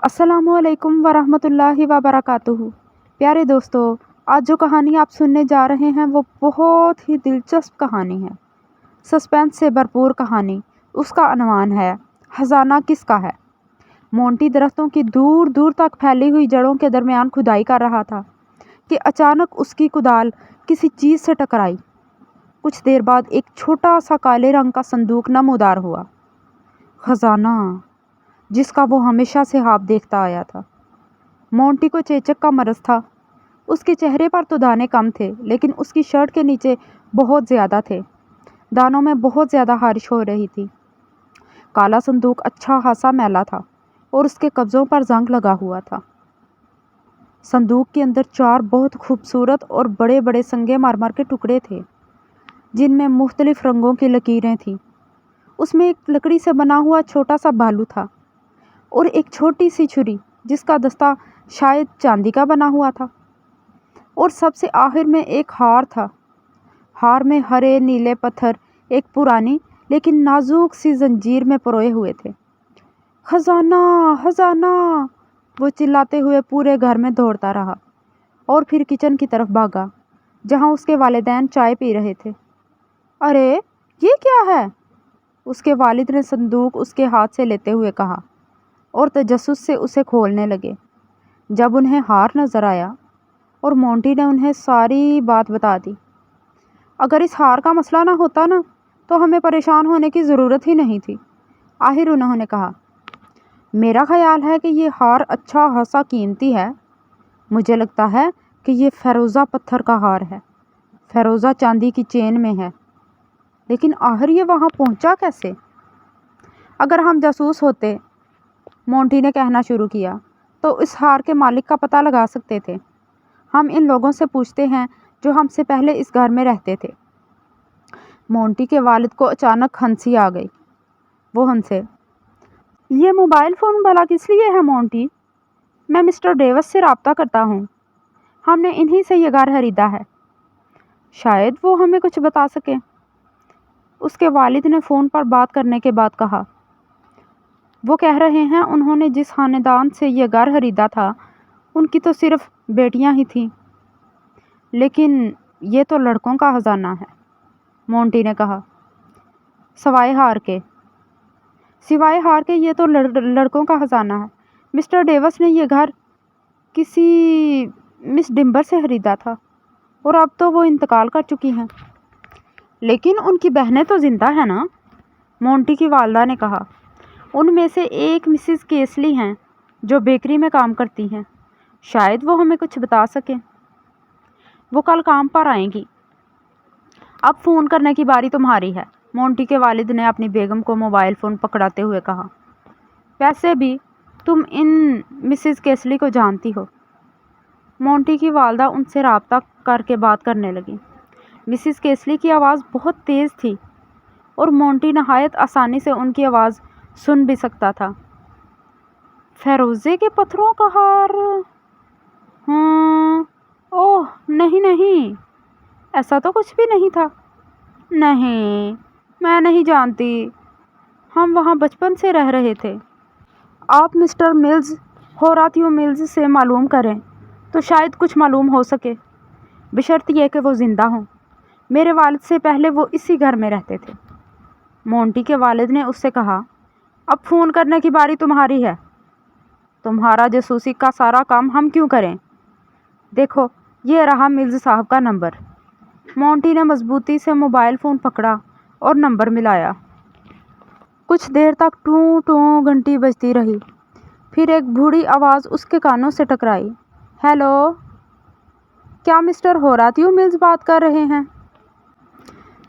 अस्सलाम वालेकुम वरहमतुल्लाहि वबरकातुहू। प्यारे दोस्तों, आज जो कहानी आप सुनने जा रहे हैं वो बहुत ही दिलचस्प कहानी है। सस्पेंस से भरपूर कहानी। उसका अनवान है खजाना किसका है। मोंटी दरख्तों की दूर दूर तक फैली हुई जड़ों के दरमियान खुदाई कर रहा था कि अचानक उसकी कुदाल किसी चीज़ से टकराई। कुछ देर बाद एक छोटा सा काले रंग का संदूक नमूदार हुआ। खजाना जिसका वो हमेशा से ख्वाब देखता आया था। मोंटी को चेचक का मरज था। उसके चेहरे पर तो दाने कम थे, लेकिन उसकी शर्ट के नीचे बहुत ज़्यादा थे। दानों में बहुत ज़्यादा खारिश हो रही थी। काला संदूक अच्छा खासा मैला था और उसके कब्ज़ों पर जंग लगा हुआ था। संदूक के अंदर 4 बहुत खूबसूरत और बड़े बड़े संगे मरमर के टुकड़े थे, जिनमें मुख्तलिफ रंगों की लकीरें थीं। उसमें एक लकड़ी से बना हुआ छोटा सा भालू था और एक छोटी सी छुरी जिसका दस्ता शायद चांदी का बना हुआ था। और सबसे आखिर में एक हार था। हार में हरे नीले पत्थर एक पुरानी लेकिन नाजुक सी जंजीर में परोए हुए थे। खजाना खजाना, वो चिल्लाते हुए पूरे घर में दौड़ता रहा और फिर किचन की तरफ भागा, जहां उसके वालिदैन चाय पी रहे थे। अरे ये क्या है? उसके वालिद ने संदूक उसके हाथ से लेते हुए कहा और तजस्सुस से उसे खोलने लगे। जब उन्हें हार नज़र आया और मोंटी ने उन्हें सारी बात बता दी। अगर इस हार का मसला ना होता ना, तो हमें परेशान होने की ज़रूरत ही नहीं थी। आखिर उन्होंने कहा, मेरा ख्याल है कि ये हार अच्छा खासा कीमती है। मुझे लगता है कि ये फ़िरोज़ा पत्थर का हार है। फ़िरोज़ा चांदी की चेन में है, लेकिन आखिर ये वहाँ पहुँचा कैसे? अगर हम जासूस होते, मोंटी ने कहना शुरू किया, तो इस हार के मालिक का पता लगा सकते थे। हम इन लोगों से पूछते हैं जो हमसे पहले इस घर में रहते थे। मोंटी के वालिद को अचानक हंसी आ गई। वो हंसे, ये मोबाइल फ़ोन भला किस लिए है मोंटी? मैं मिस्टर डेविस से रब्ता करता हूँ। हमने इन्हीं से ये घर खरीदा है। शायद वो हमें कुछ बता सकें। उसके वालिद ने फ़ोन पर बात करने के बाद कहा, वो कह रहे हैं उन्होंने जिस खानदान से ये घर खरीदा था, उनकी तो सिर्फ बेटियां ही थीं। लेकिन ये तो लड़कों का खजाना है, मोंटी ने कहा। सिवाय हार के ये तो लड़कों का खजाना है। मिस्टर डेविस ने ये घर किसी मिस डिम्बर से खरीदा था और अब तो वो इंतकाल कर चुकी हैं। लेकिन उनकी बहनें तो जिंदा हैं ना, मोंटी की वालदा ने कहा। उनमें से एक मिसेस केसली हैं जो बेकरी में काम करती हैं। शायद वो हमें कुछ बता सकें। वो कल काम पर आएंगी। अब फ़ोन करने की बारी तुम्हारी है, मोंटी के वालिद ने अपनी बेगम को मोबाइल फ़ोन पकड़ाते हुए कहा। वैसे भी तुम इन मिसेस केसली को जानती हो। मोंटी की वालदा उनसे रब्ता करके बात करने लगी। मिसेस केसली की आवाज़ बहुत तेज़ थी और मोंटी नहायत आसानी से उनकी आवाज़ सुन भी सकता था। फ़िरोज़े के पत्थरों का हार? हाँ। ओह नहीं, ऐसा तो कुछ भी नहीं था। नहीं, मैं नहीं जानती। हम वहाँ बचपन से रह रहे थे। आप मिस्टर मिल्स, होरातियो मिल्स से मालूम करें तो शायद कुछ मालूम हो सके, बशर्त यह कि वो ज़िंदा हों। मेरे वालिद से पहले वो इसी घर में रहते थे। मोंटी के वालिद ने उससे कहा, अब फ़ोन करने की बारी तुम्हारी है। तुम्हारा जासूसी का सारा काम हम क्यों करें? देखो, ये रहा मिल्स साहब का नंबर। मोंटी ने मजबूती से मोबाइल फ़ोन पकड़ा और नंबर मिलाया। कुछ देर तक टूं टूं घंटी बजती रही। फिर एक बूढ़ी आवाज़ उसके कानों से टकराई। हेलो, क्या मिस्टर होरातियो मिल्स बात कर रहे हैं?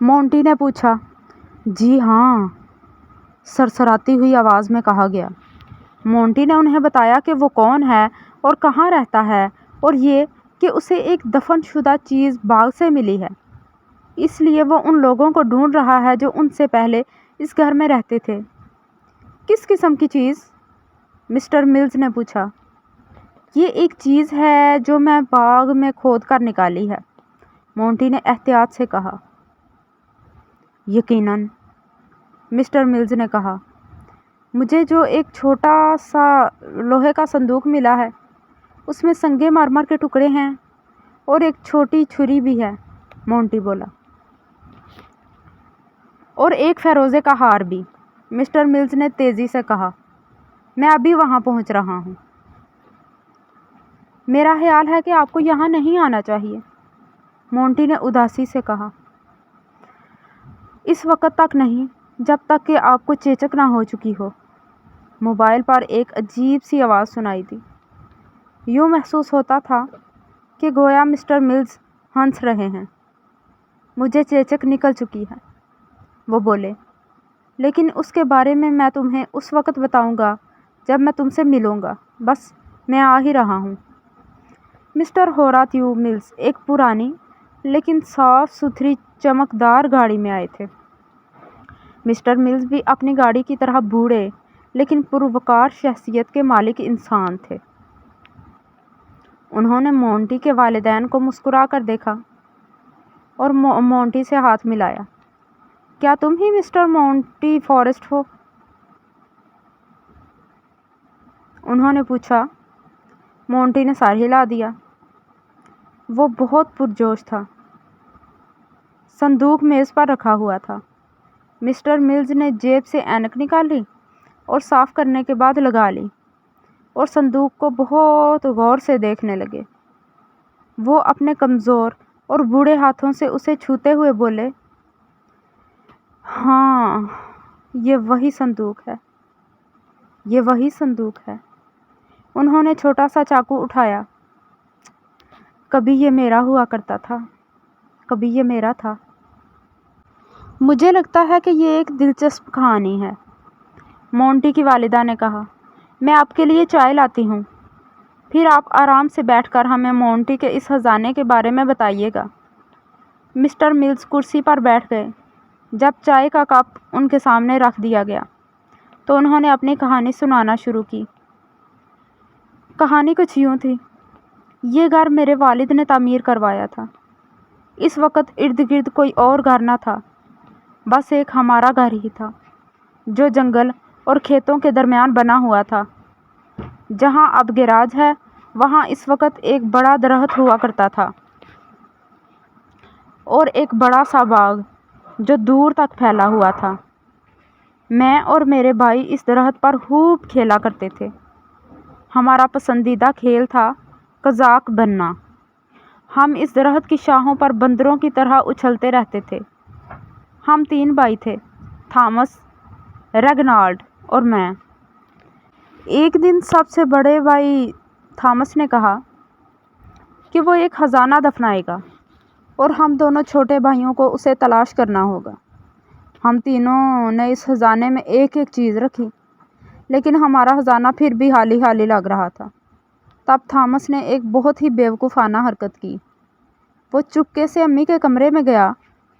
मोंटी ने पूछा। जी हाँ, सरसराती हुई आवाज़ में कहा गया। मोंटी ने उन्हें बताया कि वो कौन है और कहाँ रहता है, और ये कि उसे एक दफनशुदा चीज़ बाग से मिली है, इसलिए वो उन लोगों को ढूंढ रहा है जो उनसे पहले इस घर में रहते थे। किस किस्म की चीज़? मिस्टर मिल्स ने पूछा। ये एक चीज़ है जो मैं बाग में खोद कर निकाली है, मोंटी ने एहतियात से कहा। यकीनन, मिस्टर मिल्स ने कहा। مجھے جو ایک چھوٹا سا لوہے کا صندوق ملا ہے اس میں سنگے مرمر کے ٹکڑے ہیں اور ایک چھوٹی چھری بھی ہے، مونٹی بولا، اور ایک فیروزے کا ہار بھی۔ مسٹر ملز نے تیزی سے کہا، میں ابھی وہاں پہنچ رہا ہوں۔ میرا خیال ہے کہ آپ کو یہاں نہیں آنا چاہیے، مونٹی نے اداسی سے کہا۔ اس وقت تک نہیں، جب تک کہ آپ کو چیچک نہ ہو چکی ہو۔ موبائل پر ایک عجیب سی آواز سنائی دی۔ یوں محسوس ہوتا تھا کہ گویا مسٹر ملز ہنس رہے ہیں۔ مجھے چیچک نکل چکی ہے، وہ بولے، لیکن اس کے بارے میں تمہیں اس وقت بتاؤں گا جب میں تم سے ملوں گا، بس میں آ ہی رہا ہوں۔ مسٹر ہوراتیو ملز ایک پرانی لیکن صاف ستھری چمکدار گاڑی میں آئے تھے۔ مسٹر ملز بھی اپنی گاڑی کی طرح بوڑھے لیکن پروقار شخصیت کے مالک انسان تھے۔ انہوں نے مونٹی کے والدین کو مسکرا کر دیکھا اور مونٹی سے ہاتھ ملایا۔ کیا تم ہی مسٹر مونٹی فارسٹ ہو؟ انہوں نے پوچھا۔ مونٹی نے سر ہلا دیا۔ وہ بہت پرجوش تھا۔ صندوق میز پر رکھا ہوا تھا۔ مسٹر ملز نے جیب سے اینک نکالی اور صاف کرنے کے بعد لگا لی اور صندوق کو بہت غور سے دیکھنے لگے۔ وہ اپنے کمزور اور بوڑھے ہاتھوں سے اسے چھوتے ہوئے بولے، ہاں، یہ وہی صندوق ہے، یہ وہی صندوق ہے۔ انہوں نے چھوٹا سا چاقو اٹھایا۔ کبھی یہ میرا ہوا کرتا تھا، کبھی یہ میرا تھا۔ مجھے لگتا ہے کہ یہ ایک دلچسپ کہانی ہے، مونٹی کی والدہ نے کہا۔ میں آپ کے لیے چائے لاتی ہوں، پھر آپ آرام سے بیٹھ کر ہمیں مونٹی کے اس خزانے کے بارے میں بتائیے گا۔ مسٹر ملز کرسی پر بیٹھ گئے۔ جب چائے کا کپ ان کے سامنے رکھ دیا گیا تو انہوں نے اپنی کہانی سنانا شروع کی۔ کہانی کچھ یوں تھی۔ یہ گھر میرے والد نے تعمیر کروایا تھا۔ اس وقت ارد گرد کوئی اور گھر نہ تھا، بس ایک ہمارا گھر ہی تھا جو جنگل اور کھیتوں کے درمیان بنا ہوا تھا۔ جہاں اب گیراج ہے وہاں اس وقت ایک بڑا درخت ہوا کرتا تھا اور ایک بڑا سا باغ جو دور تک پھیلا ہوا تھا۔ میں اور میرے بھائی اس درخت پر خوب کھیلا کرتے تھے۔ ہمارا پسندیدہ کھیل تھا قزاق بننا۔ ہم اس درخت کی شاخوں پر بندروں کی طرح اچھلتے رہتے تھے۔ ہم 3 بھائی تھے، تھامس، ریگنالڈ اور میں۔ ایک دن سب سے بڑے بھائی تھامس نے کہا کہ وہ ایک خزانہ دفنائے گا اور ہم دونوں چھوٹے بھائیوں کو اسے تلاش کرنا ہوگا۔ ہم تینوں نے اس خزانے میں ایک ایک چیز رکھی، لیکن ہمارا خزانہ پھر بھی خالی خالی لگ رہا تھا۔ تب تھامس نے ایک بہت ہی بیوقوفانہ حرکت کی۔ وہ چپکے سے امی کے کمرے میں گیا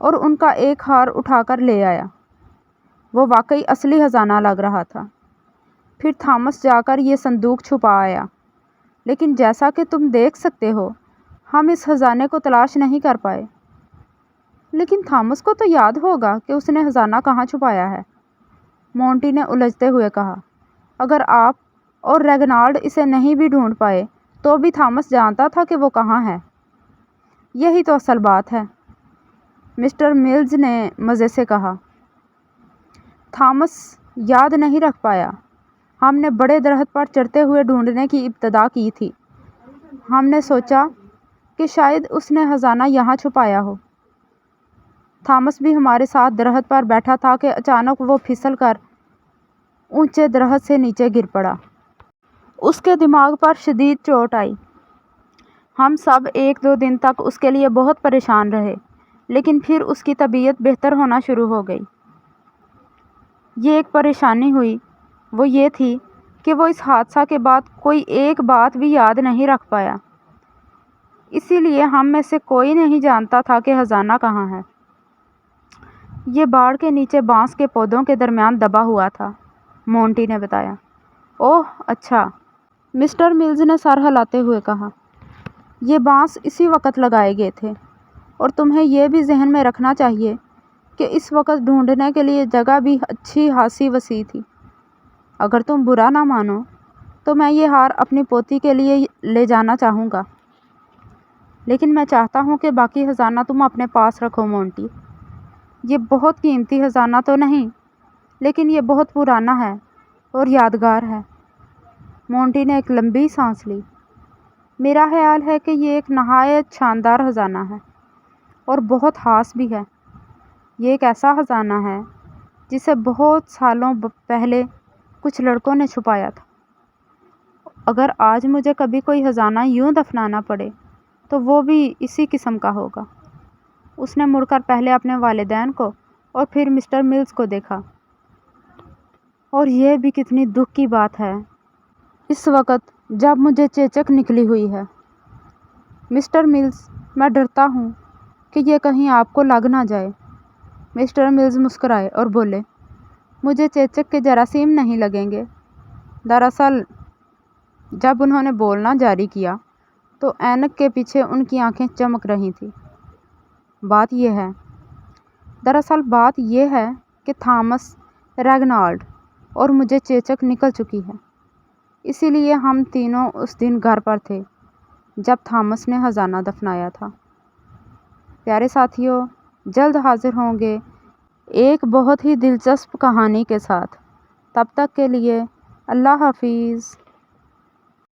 اور ان کا ایک ہار اٹھا کر لے آیا۔ وہ واقعی اصلی خزانہ لگ رہا تھا۔ پھر تھامس جا کر یہ صندوق چھپا آیا، لیکن جیسا کہ تم دیکھ سکتے ہو ہم اس خزانے کو تلاش نہیں کر پائے۔ لیکن تھامس کو تو یاد ہوگا کہ اس نے خزانہ کہاں چھپایا ہے، مونٹی نے الجھتے ہوئے کہا۔ اگر آپ اور ریگنالڈ اسے نہیں بھی ڈھونڈ پائے تو بھی تھامس جانتا تھا کہ وہ کہاں ہے۔ یہی تو اصل بات ہے، مسٹر ملز نے مزے سے کہا۔ تھامس یاد نہیں رکھ پایا۔ ہم نے بڑے درخت پر چڑھتے ہوئے ڈھونڈنے کی ابتدا کی تھی۔ ہم نے سوچا کہ شاید اس نے خزانہ یہاں چھپایا ہو۔ تھامس بھی ہمارے ساتھ درخت پر بیٹھا تھا کہ اچانک وہ پھسل کر اونچے درخت سے نیچے گر پڑا۔ اس کے دماغ پر شدید چوٹ آئی۔ ہم سب 1-2 دن تک اس کے لیے بہت پریشان رہے، لیکن پھر اس کی طبیعت بہتر ہونا شروع ہو گئی۔ یہ ایک پریشانی ہوئی، وہ یہ تھی کہ وہ اس حادثہ کے بعد کوئی ایک بات بھی یاد نہیں رکھ پایا۔ اسی لیے ہم میں سے کوئی نہیں جانتا تھا کہ خزانہ کہاں ہے۔ یہ باڑ کے نیچے بانس کے پودوں کے درمیان دبا ہوا تھا، مونٹی نے بتایا۔ اوہ اچھا، مسٹر ملز نے سر ہلاتے ہوئے کہا۔ یہ بانس اسی وقت لگائے گئے تھے، اور تمہیں یہ بھی ذہن میں رکھنا چاہیے کہ اس وقت ڈھونڈنے کے لیے جگہ بھی اچھی خاصی وسیع تھی۔ अगर तुम बुरा ना मानो तो मैं ये हार अपनी पोती के लिए ले जाना चाहूँगा, लेकिन मैं चाहता हूँ कि बाकी ख़जाना तुम अपने पास रखो मोंटी। ये बहुत कीमती ख़जाना तो नहीं, लेकिन ये बहुत पुराना है और यादगार है। मोंटी ने एक लंबी सांस ली। मेरा ख्याल है कि ये एक नहायत शानदार ख़जाना है और बहुत ख़ास भी है। ये एक ऐसा ख़जाना है जिसे बहुत सालों पहले कुछ लड़कों ने छुपाया था। अगर आज मुझे कभी कोई ख़जाना यूं दफनाना पड़े तो वो भी इसी किस्म का होगा। उसने मुड़कर पहले अपने वालिदैन को और फिर मिस्टर मिल्स को देखा। और यह भी कितनी दुख की बात है इस वक्त जब मुझे चेचक निकली हुई है। मिस्टर मिल्स, मैं डरता हूँ कि ये कहीं आपको लग ना जाए। मिस्टर मिल्स मुस्कुराए और बोले, मुझे चेचक के जरासीम नहीं लगेंगे। दरअसल जब उन्होंने बोलना जारी किया तो ऐनक के पीछे उनकी आंखें चमक रही थीं। बात यह है कि थॉमस रेगनाल्ड और मुझे चेचक निकल चुकी है। इसीलिए हम तीनों उस दिन घर पर थे जब थॉमस ने ख़जाना दफनाया था। प्यारे साथियों, जल्द हाजिर होंगे एक बहुत ही दिलचस्प कहानी के साथ। तब तक के लिए अल्लाह हाफिज़।